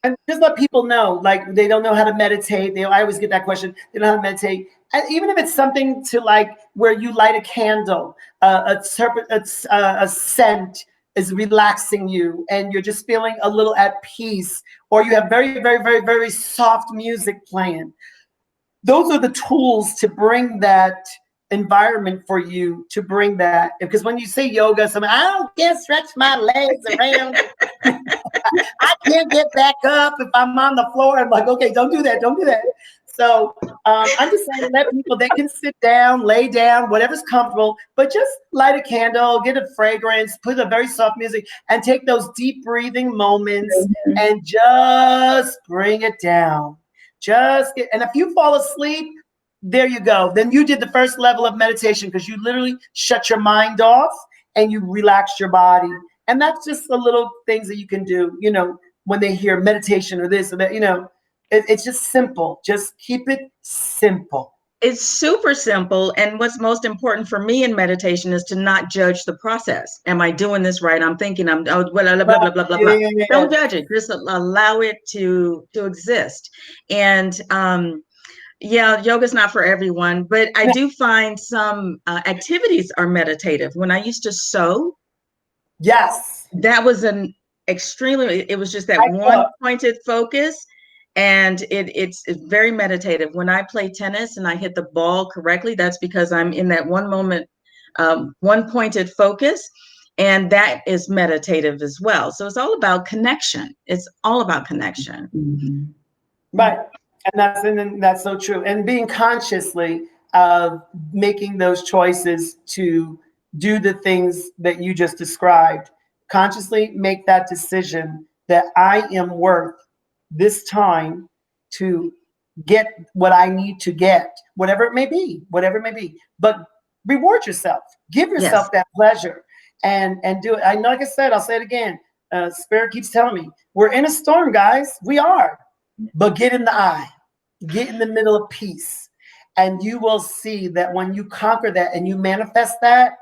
And just let people know, like they don't know how to meditate. I always get that question. They don't know how to meditate. And even if it's something to like where you light a candle, a scent is relaxing you and you're just feeling a little at peace, or you have very, very, very, very soft music playing. Those are the tools to bring that environment for you, to bring that. Because when you say yoga, I can't stretch my legs around. I can't get back up if I'm on the floor. I'm like, okay, don't do that. Don't do that. So I'm just saying, let people, they can sit down, lay down, whatever's comfortable, but just light a candle, get a fragrance, put a very soft music, and take those deep breathing moments and just bring it down. And if you fall asleep, there you go. Then you did the first level of meditation, because you literally shut your mind off and you relaxed your body. And that's just the little things that you can do, when they hear meditation or this or that, it's just simple. Just keep it simple. It's super simple. And what's most important for me in meditation is to not judge the process. Am I doing this right? I'm thinking blah, blah, blah, blah, blah, blah. Yeah. Don't judge it. Just allow it to exist. And, yoga's not for everyone, but I do find some activities are meditative. When I used to sew, yes, that was it was just that one pointed focus, and it's very meditative. When I play tennis and I hit the ball correctly, that's because I'm in that one moment, one pointed focus, and that is meditative as well. So it's all about connection. It's all about connection. Mm-hmm. Right. And that's so true. And being consciously making those choices to do the things that you just described. Consciously make that decision that I am worth this time to get what I need to get, whatever it may be. But reward yourself. Give yourself that pleasure and do it. Like I said, I'll say it again. Spirit keeps telling me, we're in a storm, guys. We are. But get in the eye. Get in the middle of peace. And you will see that when you conquer that and you manifest that,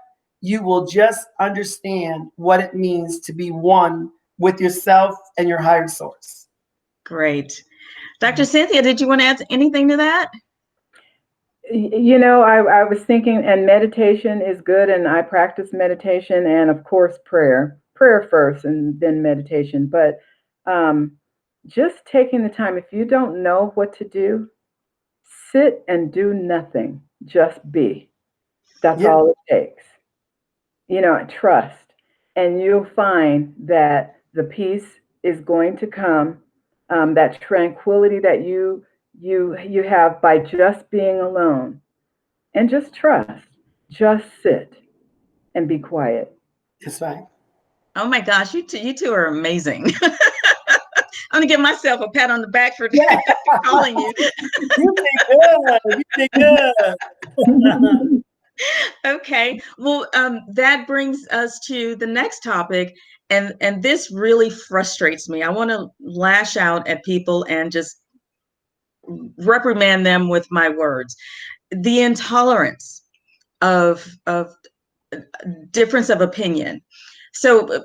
you will just understand what it means to be one with yourself and your higher source. Great. Dr. Cynthia, did you want to add anything to that? I was thinking, and meditation is good, and I practice meditation, and of course prayer first and then meditation. But just taking the time, if you don't know what to do, sit and do nothing, just be. That's all it takes. Trust, and you'll find that the peace is going to come, that tranquility that you have by just being alone, and just trust. Just sit and be quiet. That's right. Oh my gosh, you two are amazing. I'm gonna give myself a pat on the back for calling you. You did good. Okay, well, that brings us to the next topic, and this really frustrates me. I want to lash out at people and just reprimand them with my words. The intolerance of difference of opinion. So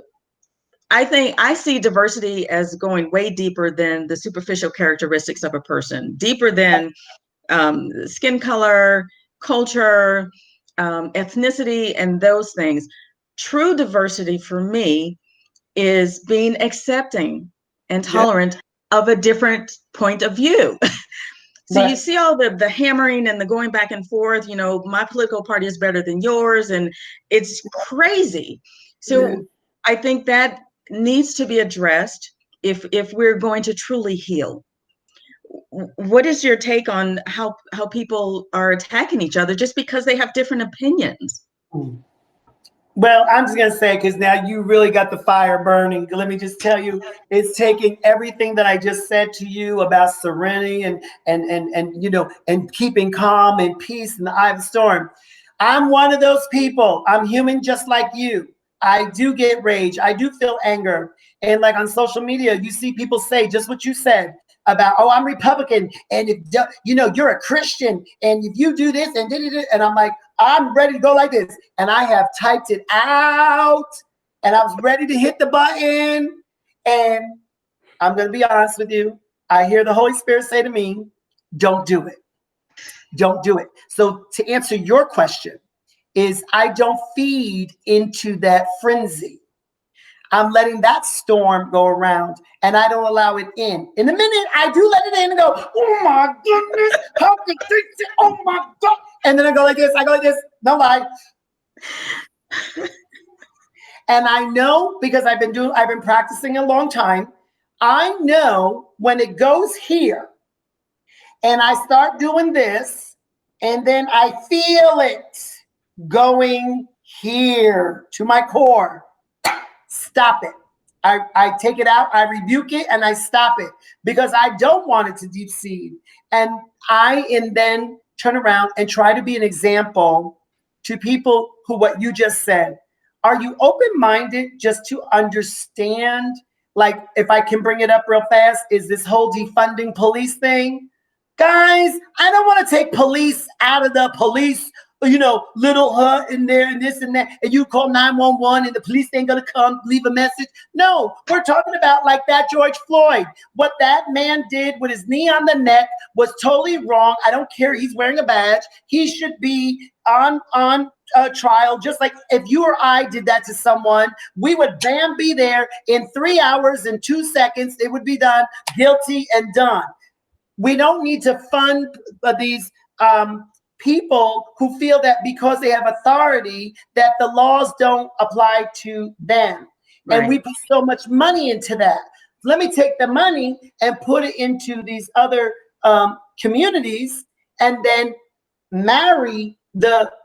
I think I see diversity as going way deeper than the superficial characteristics of a person, deeper than skin color, culture, ethnicity, and those things. True diversity for me is being accepting and tolerant of a different point of view. So you see all the hammering and the going back and forth, my political party is better than yours, and it's crazy. So I think that needs to be addressed if we're going to truly heal. What is your take on how people are attacking each other just because they have different opinions? Well, I'm just going to say, because now you really got the fire burning. Let me just tell you, it's taking everything that I just said to you about serenity and keeping calm and peace in the eye of the storm. I'm one of those people. I'm human just like you. I do get rage. I do feel anger. And like on social media, you see people say just what you said about, oh, I'm Republican. And if you're a Christian, and if you do this and I'm like, I'm ready to go like this. And I have typed it out and I was ready to hit the button. And I'm going to be honest with you. I hear the Holy Spirit say to me, don't do it. Don't do it. So to answer your question is I don't feed into that frenzy. I'm letting that storm go around and I don't allow it in. In a minute, I do let it in and go, oh my goodness, how could this, oh my God. And then I go like this, no lie. And I know because I've been practicing a long time. I know when it goes here and I start doing this and then I feel it going here to my core. Stop it. I take it out, I rebuke it, and I stop it because I don't want it to deep seed. And then turn around and try to be an example to people who what you just said. Are you open-minded just to understand? Like, if I can bring it up real fast, is this whole defunding police thing? Guys, I don't want to take police out of the police, little hut in there and this and that, and you call 911 and the police ain't gonna come leave a message. No, we're talking about like that George Floyd. What that man did with his knee on the neck was totally wrong. I don't care. He's wearing a badge. He should be on trial. Just like if you or I did that to someone, we would be there in 3 hours and 2 seconds. It would be done, guilty and done. We don't need to fund these people who feel that because they have authority that the laws don't apply to them. Right. And we put so much money into that. Let me take the money and put it into these other communities and then marry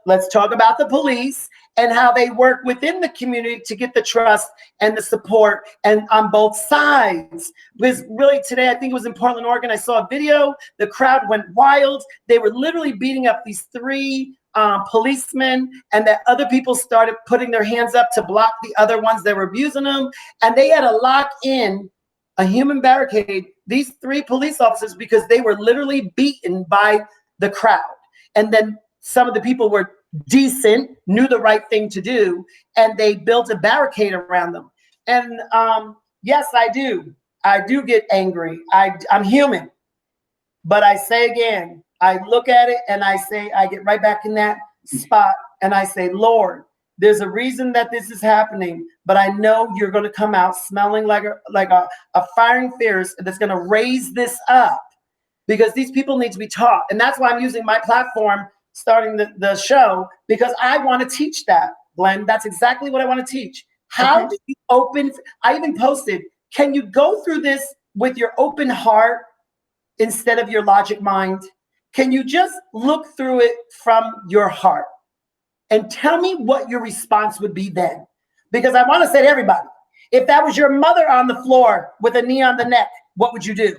let's talk about the police and how they work within the community to get the trust and the support and on both sides. Because really today, I think it was in Portland, Oregon, I saw a video, the crowd went wild. They were literally beating up these 3 policemen, and that other people started putting their hands up to block the other ones that were abusing them. And they had to lock in a human barricade, these 3 police officers, because they were literally beaten by the crowd. And then some of the people were decent, knew the right thing to do, and they built a barricade around them. And yes, I do get angry. I'm human. But I say again, I look at it and I say, I get right back in that spot and I say, Lord, there's a reason that this is happening, but I know you're going to come out smelling like a firing fierce that's going to raise this up, because these people need to be taught. And that's why I'm using my platform starting the show, because I want to teach that, Glenn. That's exactly what I want to teach. How do you open? I even posted, can you go through this with your open heart instead of your logic mind? Can you just look through it from your heart and tell me what your response would be then? Because I want to say to everybody, if that was your mother on the floor with a knee on the neck, what would you do?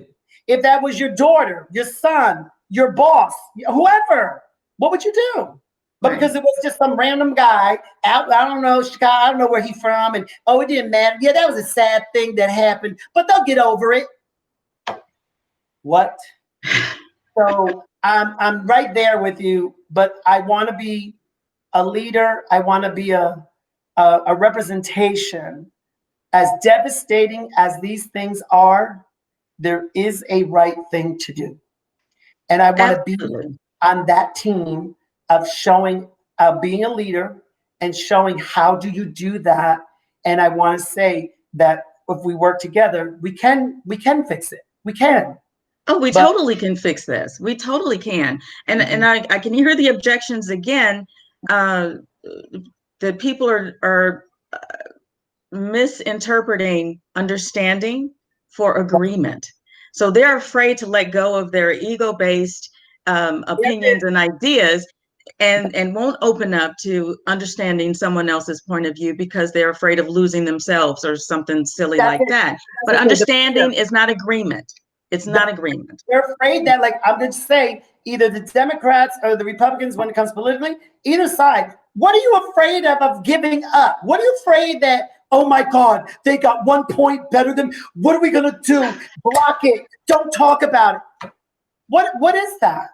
If that was your daughter, your son, your boss, whoever, what would you do? But because it was just some random guy out, I don't know, Chicago, I don't know where he's from, and it didn't matter. Yeah, that was a sad thing that happened, but they'll get over it. What? So I'm right there with you, but I want to be a leader. I want to be a representation. As devastating as these things are, there is a right thing to do. And I want to be on that team of showing, being a leader and showing how do you do that. And I want to say that if we work together, we can fix it. We can. Oh, we totally can fix this. We totally can. And I can hear the objections again, that people are misinterpreting understanding for agreement. So they're afraid to let go of their ego-based opinions and ideas, and won't open up to understanding someone else's point of view because they're afraid of losing themselves or something silly like that. But understanding is not agreement. It's not agreement. They're afraid that, like, I'm going to say, either the Democrats or the Republicans, when it comes politically, either side, what are you afraid of giving up? What are you afraid that, oh my God, they got 1 point better than, what are we going to do? Block it. Don't talk about it. What is that?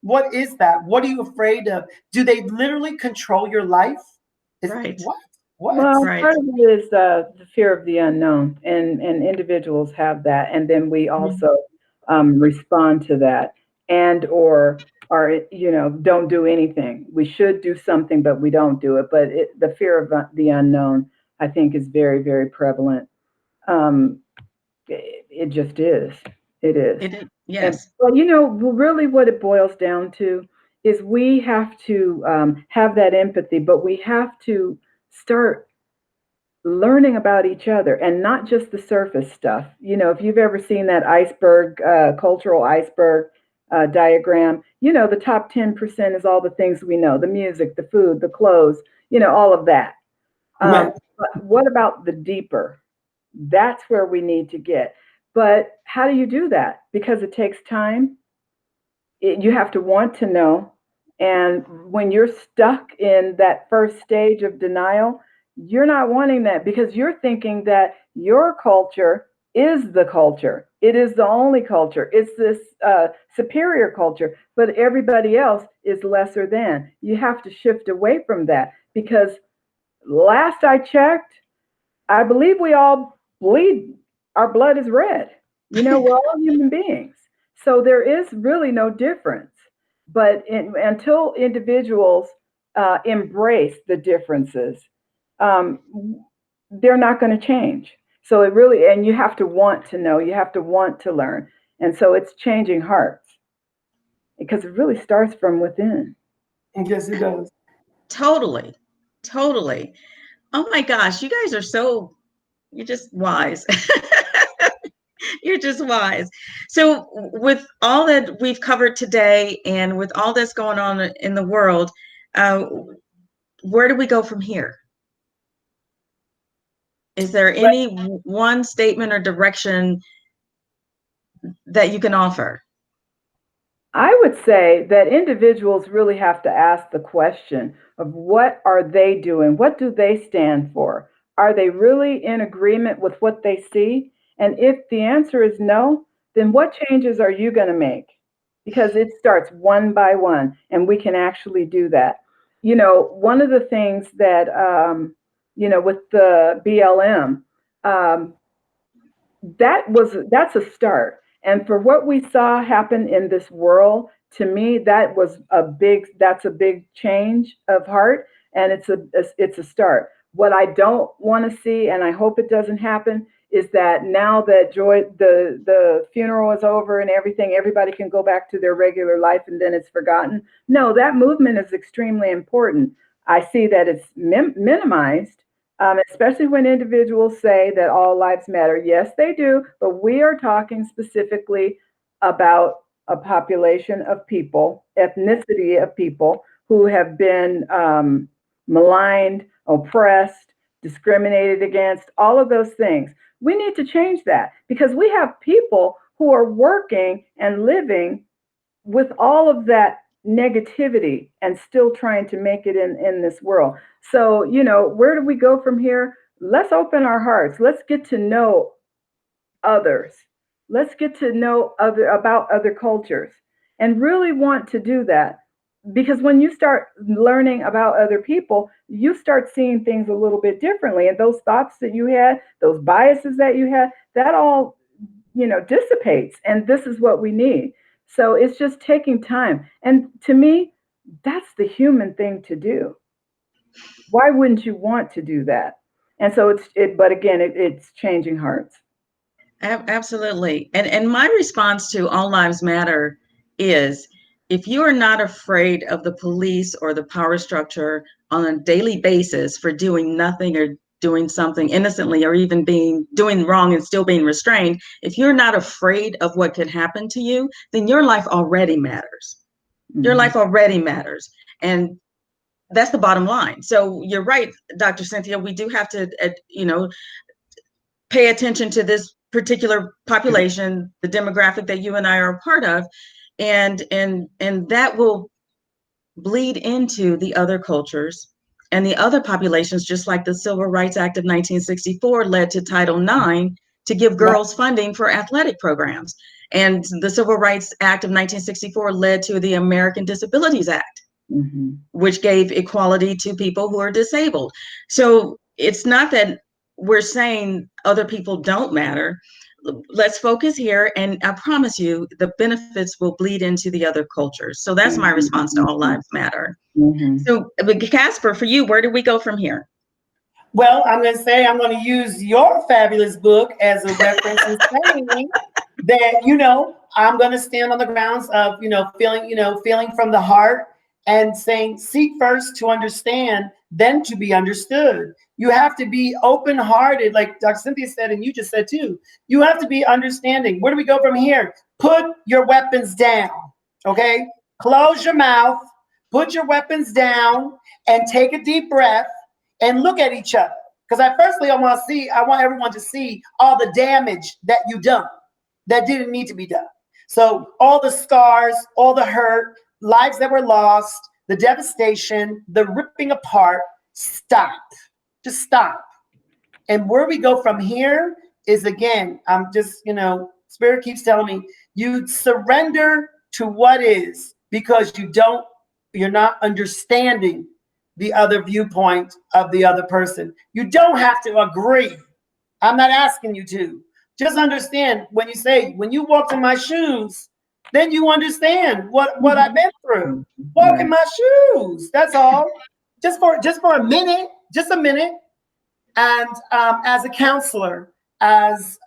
What is that? What are you afraid of? Do they literally control your life? Right. What? What? Well, Right. part of it is the fear of the unknown, and individuals have that, and then we also respond to that, and or are don't do anything. We should do something, but we don't do it. But the fear of the unknown, I think, is very, very prevalent. Um, it just is. It is. And Yes. well, really, what it boils down to is we have to have that empathy, but we have to start learning about each other and not just the surface stuff. If you've ever seen that iceberg, cultural iceberg diagram, the top 10% is all the things we know: the music, the food, the clothes, all of that. Right. But what about the deeper? That's where we need to get. But how do you do that? Because it takes time. You have to want to know. And when you're stuck in that first stage of denial, you're not wanting that because you're thinking that your culture is the culture. It is the only culture. It's this superior culture, but everybody else is lesser than. You have to shift away from that because last I checked, I believe we all bleed. Our blood is red. We're all human beings. So there is really no difference. But until individuals embrace the differences, um, they're not going to change. So and you have to want to know, you have to want to learn. And so it's changing hearts because it really starts from within. Yes, it does. Totally. Totally. Oh my gosh, you guys are you're just wise. You're just wise. So, with all that we've covered today and with all that's going on in the world, uh, where do we go from here? Is there any one statement or direction that you can offer? I would say that individuals really have to ask the question of what are they doing? What do they stand for? Are they really in agreement with what they see? And if the answer is no, then what changes are you going to make? Because it starts one by one, and we can actually do that. One of the things that, with the BLM, um, that's a start. And for what we saw happen in this world, to me, that's a big change of heart, and it's a start. What I don't want to see, and I hope it doesn't happen, is that now that the funeral is over and everything, everybody can go back to their regular life and then it's forgotten. No, that movement is extremely important. I see that it's minimized, especially when individuals say that all lives matter. Yes, they do, but we are talking specifically about a population of people, ethnicity of people who have been maligned, oppressed, discriminated against, all of those things. We need to change that because we have people who are working and living with all of that negativity and still trying to make it in this world. So, where do we go from here? Let's open our hearts. Let's get to know others. Let's get to know about other cultures and really want to do that. Because when you start learning about other people, you start seeing things a little bit differently. And those thoughts that you had, those biases that you had, that all, dissipates. And this is what we need. So it's just taking time. And to me, that's the human thing to do. Why wouldn't you want to do that? And so but again, it's changing hearts. Absolutely. And my response to All Lives Matter is if you are not afraid of the police or the power structure on a daily basis for doing nothing or doing something innocently or even doing wrong and still being restrained, if you're not afraid of what could happen to you, then your life already matters. Your life already matters. And that's the bottom line. So you're right, Dr. Cynthia, we do have to, pay attention to this particular population, the demographic that you and I are a part of, and that will bleed into the other cultures and the other populations, just like the Civil Rights Act of 1964 led to Title IX to give girls funding for athletic programs. And the Civil Rights Act of 1964 led to the American Disabilities Act, which gave equality to people who are disabled. So it's not that we're saying other people don't matter. Let's focus here, and I promise you the benefits will bleed into the other cultures. So that's my response to All Lives Matter. So Casper, for you, where do we go from here? Well, I'm going to say I'm going to use your fabulous book as a reference and saying that, you know, I'm going to stand on the grounds of, feeling from the heart and saying, seek first to understand, then to be understood. You have to be open-hearted, like Dr. Cynthia said, and you just said too. You have to be understanding. Where do we go from here? Put your weapons down, okay? Close your mouth, put your weapons down, and take a deep breath and look at each other. Because I want everyone to see all the damage that you done that didn't need to be done. So all the scars, all the hurt, lives that were lost, the devastation, the ripping apart, stop. Just stop. And where we go from here is, again, I'm just, Spirit keeps telling me, you surrender to what is, because you're not understanding the other viewpoint of the other person. You don't have to agree. I'm not asking you to. Just understand when you walked in my shoes, then you understand what I've been through. Walk in my shoes. That's all. Just for a minute, just a minute. And as a counselor, as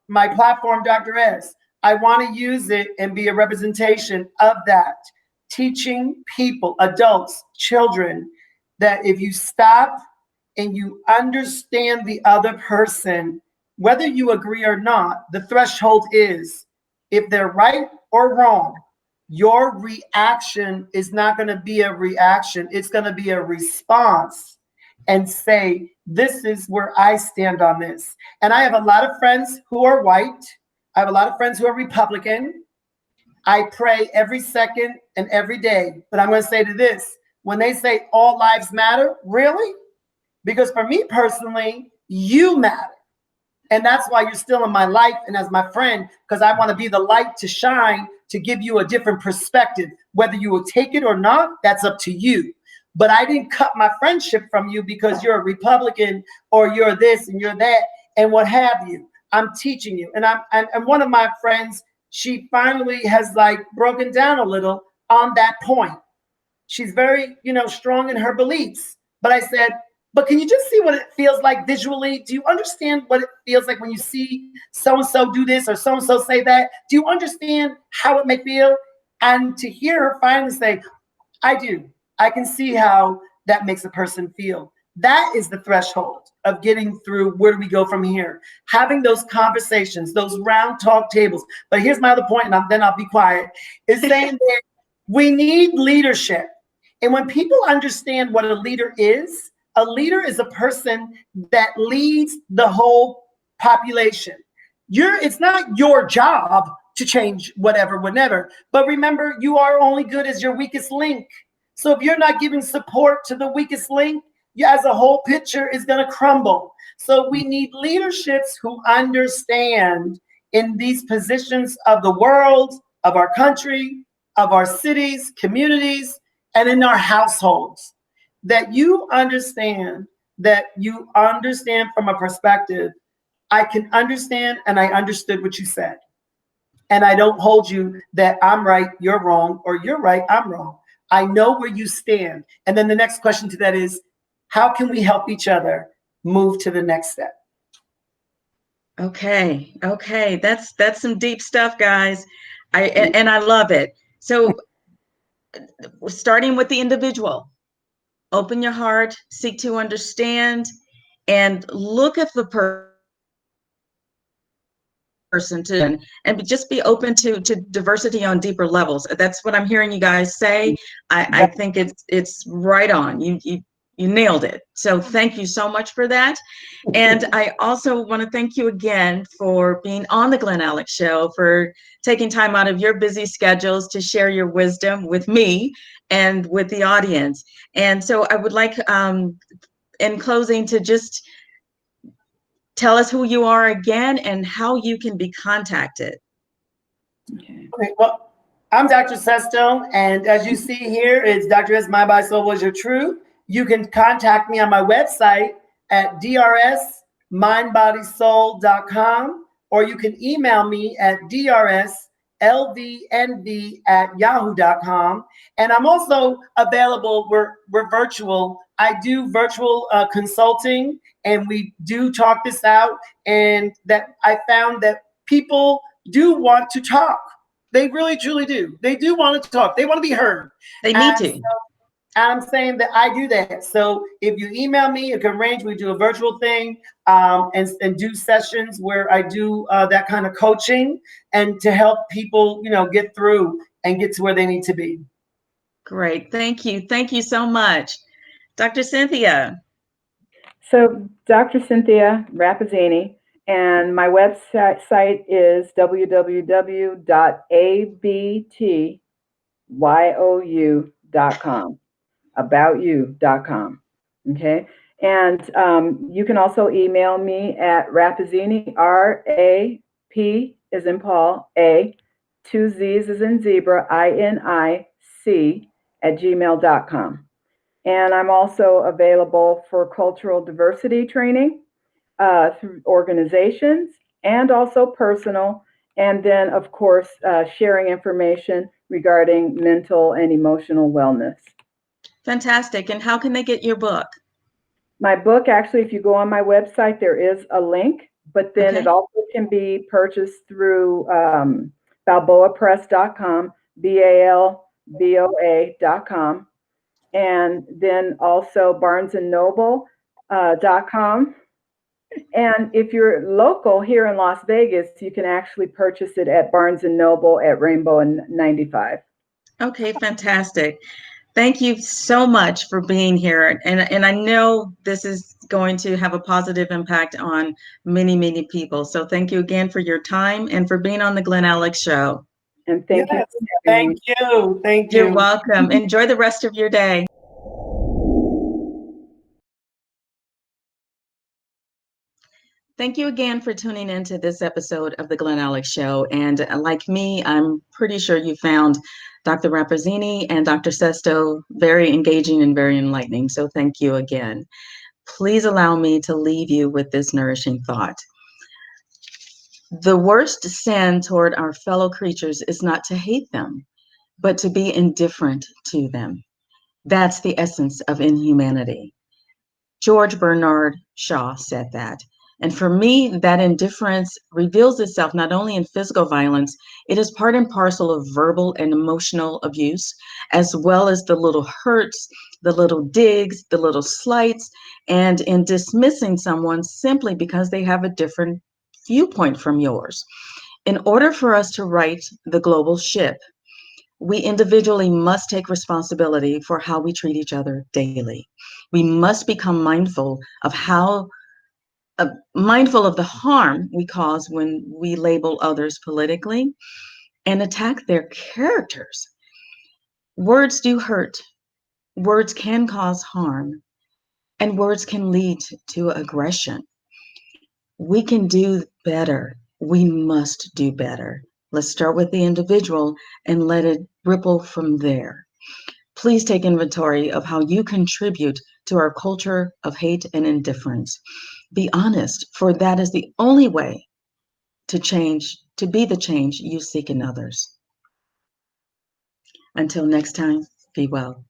my platform, Dr. S, I want to use it and be a representation of that, teaching people, adults, children, that if you stop and you understand the other person, whether you agree or not, the threshold is, if they're right or wrong, your reaction is not going to be a reaction. It's going to be a response, and say, this is where I stand on this. And I have a lot of friends who are white. I have a lot of friends who are Republican. I pray every second and every day. But I'm going to say to this, when they say all lives matter, really? Because for me personally, you matter. And that's why you're still in my life and as my friend, because I want to be the light to shine, to give you a different perspective. Whether you will take it or not, that's up to you. But I didn't cut my friendship from you because you're a Republican or you're this and you're that and what have you. I'm teaching you. And one of my friends, she finally has broken down a little on that point. She's very, strong in her beliefs. But I said, but can you just see what it feels like visually? Do you understand what it feels like when you see so-and-so do this or so-and-so say that? Do you understand how it may feel? And to hear her finally say, I do. I can see how that makes a person feel. That is the threshold of getting through. Where do we go from here? Having those conversations, those round talk tables. But here's my other point, and then I'll be quiet, is saying that we need leadership. And when people understand what a leader is a person that leads the whole population. It's not your job to change whatever, whenever. But remember, you are only good as your weakest link. So if you're not giving support to the weakest link, as a whole picture is going to crumble. So we need leaderships who understand in these positions of the world, of our country, of our cities, communities, and in our households, that you understand from a perspective, I can understand and I understood what you said. And I don't hold you that I'm right, you're wrong, or you're right, I'm wrong. I know where you stand. And then the next question to that is, how can we help each other move to the next step? Okay. That's some deep stuff, guys. And I love it. So starting with the individual, open your heart, seek to understand, and look at the person and just be open to diversity on deeper levels. That's what I'm hearing you guys say. I think it's right on. You nailed it. So thank you so much for that. And I also want to thank you again for being on the Glen Alex Show, for taking time out of your busy schedules to share your wisdom with me and with the audience. And so I would like, in closing, to just tell us who you are again and how you can be contacted. Okay, well, I'm Dr. Sesto, and as you see here, it's Dr. S. My By Soul Was Your Truth. You can contact me on my website at drsmindbodysoul.com, or you can email me at drslvnv@yahoo.com. And I'm also available. We're virtual. I do virtual consulting, and we do talk this out. And that I found that people do want to talk. They really, truly do. They do want to talk. They want to be heard. They need to. I'm saying that I do that. So if you email me, you can arrange. We do a virtual thing, and do sessions where I do that kind of coaching, and to help people, get through and get to where they need to be. Great. Thank you. Thank you so much. Dr. Cynthia. So Dr. Cynthia Rapazzini, and my website is www.abtyou.com, aboutyou.com. Okay. And you can also email me at Rapazzini, R-A-P as in Paul, A, 2 Z's as in zebra, I-N-I-C @gmail.com. And I'm also available for cultural diversity training through organizations and also personal. And then, of course, sharing information regarding mental and emotional wellness. Fantastic. And how can they get your book? My book, actually, if you go on my website, there is a link, but then it also can be purchased through balboapress.com, BALBOA.com. And then also barnesandnoble.com. And if you're local here in Las Vegas, you can actually purchase it at Barnes and Noble at Rainbow and 95. Okay, fantastic. Thank you so much for being here. And I know this is going to have a positive impact on many, many people. So thank you again for your time and for being on the Glen Alex Show. And thank you. Thank you. Thank you. You're welcome. Enjoy the rest of your day. Thank you again for tuning into this episode of the Glen Alex Show. And like me, I'm pretty sure you found Dr. Rapazzini and Dr. Sesto very engaging and very enlightening. So thank you again. Please allow me to leave you with this nourishing thought. The worst sin toward our fellow creatures is not to hate them, but to be indifferent to them. That's the essence of inhumanity. George Bernard Shaw said that. And for me, that indifference reveals itself not only in physical violence, it is part and parcel of verbal and emotional abuse, as well as the little hurts, the little digs, the little slights, and in dismissing someone simply because they have a different viewpoint from yours. In order for us to right the global ship, we individually must take responsibility for how we treat each other daily. We must become mindful of the harm we cause when we label others politically and attack their characters. Words do hurt. Words can cause harm, and words can lead to aggression. We can do better. We must do better. Let's start with the individual and let it ripple from there. Please take inventory of how you contribute to our culture of hate and indifference. Be honest, for that is the only way to change, to be the change you seek in others. Until next time, be well.